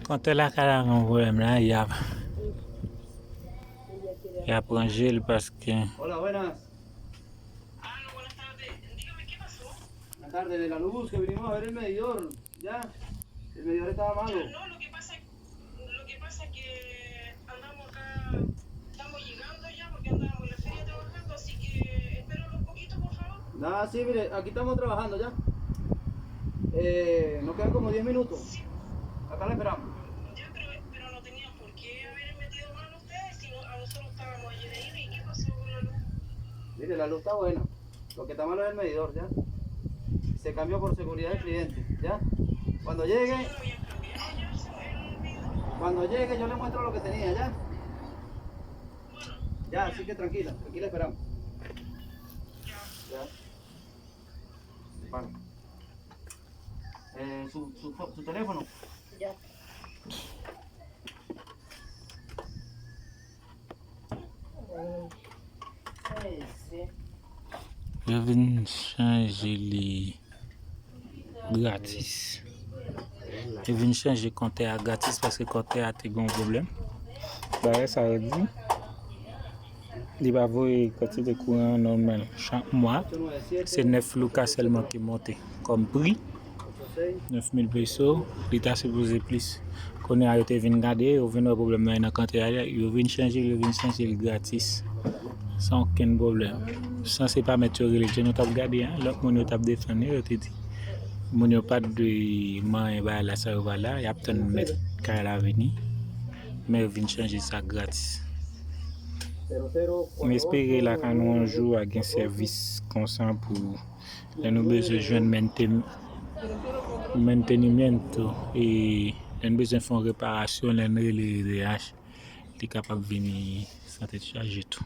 Quand elle a un problème là, il y a prendre gel parce que. Hola, buenas. Buenas tardes. Dígame, ¿qué pasó? Buenas tardes, de la luz, que vinimos a ver el medidor. ¿Ya? El medidor estaba malo. No, lo que pasa es que andamos acá, estamos llegando ya porque andamos en la feria trabajando, así que espérenlo un poquito, por favor. Nada, sí, mire, aquí estamos trabajando ya. Nos quedan como 10 minutos. Sí. Acá la esperamos. Ya, pero no tenían por qué haber metido mano ustedes, si a nosotros estábamos ayer ahí. ¿Y qué pasó con la luz? Mire, la luz está buena. Lo que está malo es el medidor, ¿ya? Se cambió por seguridad del cliente, ¿ya? Cuando llegue... Cuando llegue yo le muestro lo que tenía, ¿ya? Ya, así que tranquila esperamos. Ya. Vale. Su teléfono. Ya. Je viens changer les gratis. Je viens changer compte à gratis parce que compte a un problème. Bah, ça veut dire il va avoir une quantité de courant normale chaque mois. C'est 9 lucas seulement qui monte comme prix. 9,000 pesos. L'État s'est posé plus. Qu'on a été venu garder, on vient un problème dans la quantité, il vient changer gratis. Sans aucun problème. Sans c'est pas mettre sur religion, nous t'avons gardé, l'autre monde t'avons défendu, on t'a dit. Mon yo pas de main ba la ça va là, y a peut-être mettre car la venir. Mais vient changer ça gratis. On espère là quand nous un jour à un service comme ça pour nous besoin joindre maintenimiento et nous besoin faire réparation les DH, est capable venir sans être chargé tout.